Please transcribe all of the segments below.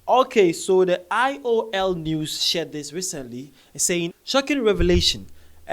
Okay, so the IOL news shared this recently, saying shocking revelation: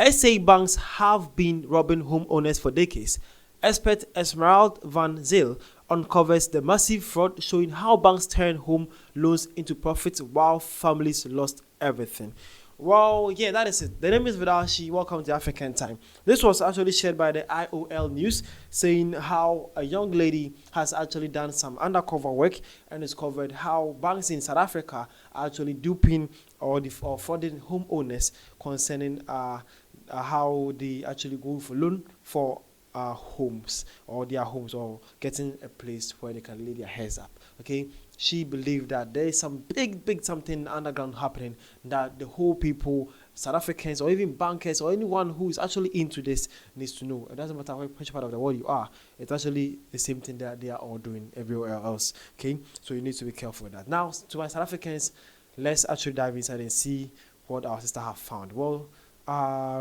SA banks have been robbing homeowners for decades. Expert Esmeralda Van Zyl uncovers the massive fraud, showing how banks turned home loans into profits while families lost everything. Well, yeah, that is it. The name is Vidashi. Welcome to African Time. This was actually shared by the IOL News, saying how a young lady has actually done some undercover work and discovered how banks in South Africa are actually duping or frauding homeowners concerning how they actually go for loan for homes or their homes or getting a place where they can lay their heads up. Okay, she believed that there is some big something underground happening that the whole people, South Africans or even bankers or anyone who is actually into this needs to know. It doesn't matter which part of the world you are, it's actually the same thing that they are all doing everywhere else. Okay, so you need to be careful with that. Now, to my South Africans, let's actually dive inside and see what our sister have found. Well,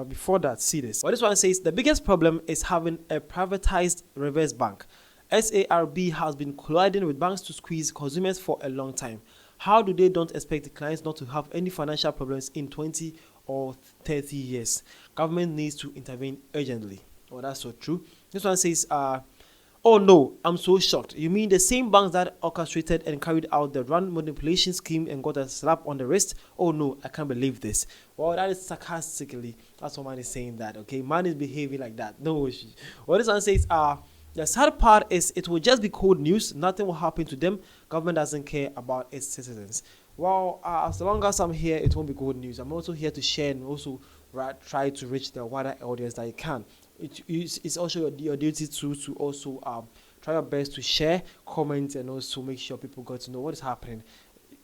before that, see this. Well, this one says the biggest problem is having a privatized reverse bank. SARB has been colliding with banks to squeeze consumers for a long time. How do they don't expect the clients not to have any financial problems in 20 or 30 years? Government needs to intervene urgently. Oh, that's so true. This one says, oh no, I'm so shocked. You mean the same banks that orchestrated and carried out the rand manipulation scheme and got a slap on the wrist? Oh no, I can't believe this. Well, that is sarcastically. That's what man is saying that. Okay, man is behaving like that. No, what this one says, the sad part is it will just be cold news. Nothing will happen to them. Government doesn't care about its citizens. Well, as long as I'm here, it won't be good news. I'm also here to share and also try to reach the wider audience that you can. It's also your duty to also try your best to share, comment, and also make sure people get to know what is happening.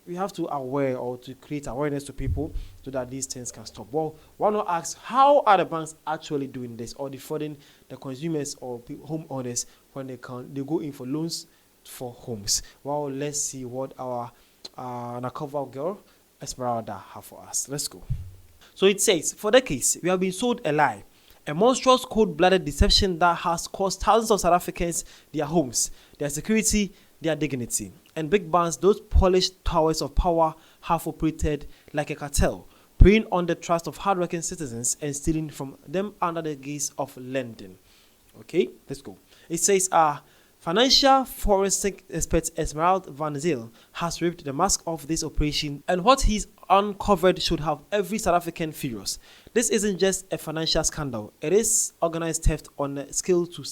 We have to aware or to create awareness to people so that these things can stop. Well, one will ask, how are the banks actually doing this or defrauding the consumers or homeowners when they go in for loans for homes? Well, let's see what our undercover girl Esmeralda have for us. Let's go. So it says, for decades, we have been sold a lie. A monstrous cold-blooded deception that has cost thousands of South Africans their homes, their security, their dignity. And big banks, those polished towers of power, have operated like a cartel, preying on the trust of hardworking citizens and stealing from them under the guise of lending. Okay, let's go. It says, financial forensic expert Esmeralda Van Zyl has ripped the mask off this operation, and what he's uncovered should have every South African furious. This isn't just a financial scandal, it is organized theft on a scale to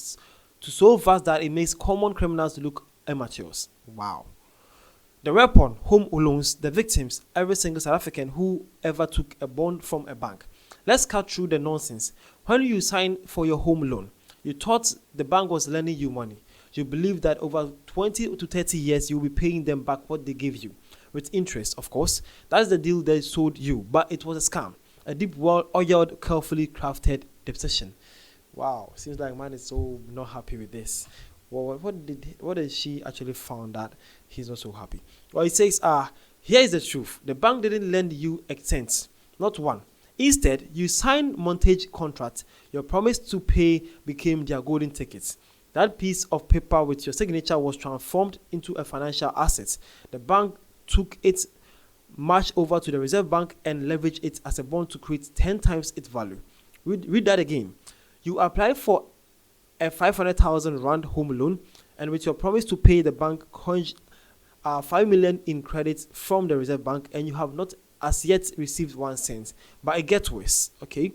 so vast that it makes common criminals look amateurs. Wow. The weapon, home loans, the victims, every single South African who ever took a bond from a bank. Let's cut through the nonsense. When you signed for your home loan, you thought the bank was lending you money. You believe that over 20 to 30 years you will be paying them back what they gave you, with interest, of course. That's the deal they sold you, but it was a scam, a deep, well-oiled, carefully crafted deception. Wow, seems like man is so not happy with this. Well, what did she actually found that he's not so happy? Well, it says, here is the truth. The bank didn't lend you a cent, not one. Instead, you signed mortgage contract. Your promise to pay became their golden tickets. That piece of paper with your signature was transformed into a financial asset. The bank took its march over to the Reserve Bank and leveraged it as a bond to create 10 times its value. Read that again. You applied for a 500,000 rand home loan, and with your promise to pay the bank 5 million in credit from the Reserve Bank, and you have not as yet received 1 cent. But it gets worse, okay?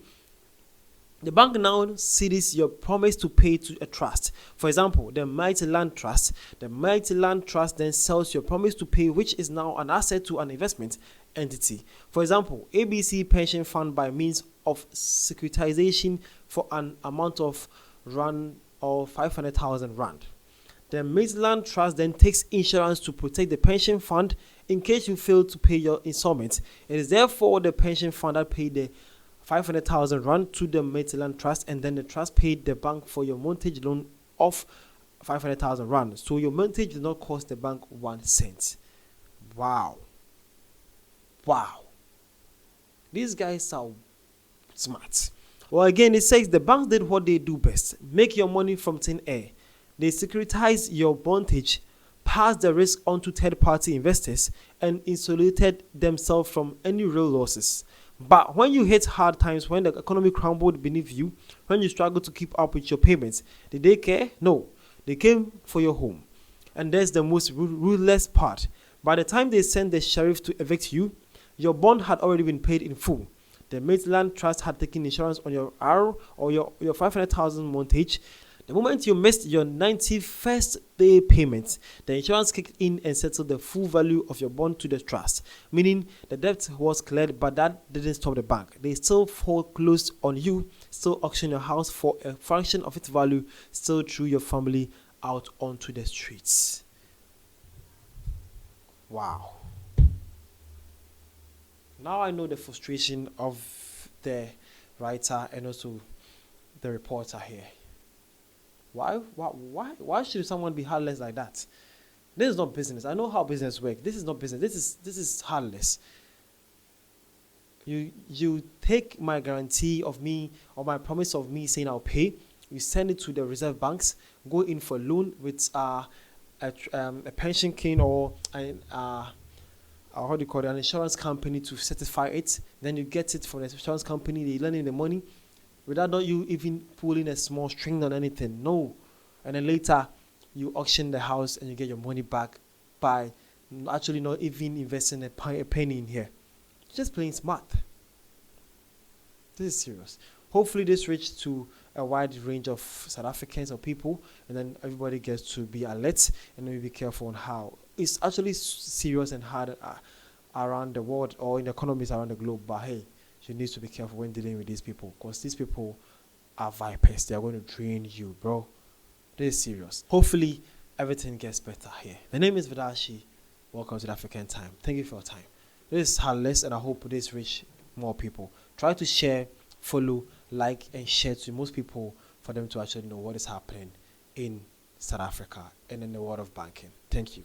The bank now cedes your promise to pay to a trust. For example, the Mighty Land Trust. The Mighty Land Trust then sells your promise to pay, which is now an asset, to an investment entity. For example, ABC Pension Fund by means of securitization for an amount of rand or 500,000 rand. The Midland Trust then takes insurance to protect the pension fund in case you fail to pay your installment. It is therefore the pension fund that paid the 500,000 rand to the Midland Trust, and then the trust paid the bank for your mortgage loan of 500,000 rand. So your mortgage did not cost the bank 1 cent. Wow. Wow. These guys are smart. Well, again, it says the banks did what they do best: make your money from thin air. They securitize your mortgage, passed the risk on to third-party investors and insulated themselves from any real losses. But when you hit hard times, when the economy crumbled beneath you, when you struggle to keep up with your payments, did they care? No. They came for your home. And that's the most ruthless part. By the time they sent the sheriff to evict you, your bond had already been paid in full. The Maitland Trust had taken insurance on your R or your 500,000 mortgage. The moment you missed your 91st day payment, the insurance kicked in and settled the full value of your bond to the trust, meaning the debt was cleared, but that didn't stop the bank. They still foreclosed on you, still auctioned your house for a fraction of its value, still threw your family out onto the streets. Wow. Now I know the frustration of the writer and also the reporter here. Why should someone be heartless like that? This is not business. I know how business works. This is not business. This is heartless. You take my guarantee of me or my promise of me saying I'll pay. You send it to the reserve banks. Go in for a loan with a pension king or how do you call it, an insurance company to certify it. Then you get it from the insurance company. They lend you the money without not you even pulling a small string on anything. No. And then later you auction the house and you get your money back by actually not even investing a penny in here. Just playing smart. This is serious. Hopefully this reached to a wide range of South Africans or people, and then everybody gets to be alert and then be careful on how it's actually serious and hard around the world or in economies around the globe. But hey, you need to be careful when dealing with these people, because these people are vipers. They are going to drain you, bro. This is serious. Hopefully everything gets better here. The name is Vidashi. Welcome to the African Time. Thank you for your time. This is Harless, and I hope this reach more people. Try to share, follow, like, and share to most people for them to actually know what is happening in South Africa and in the world of banking. Thank you.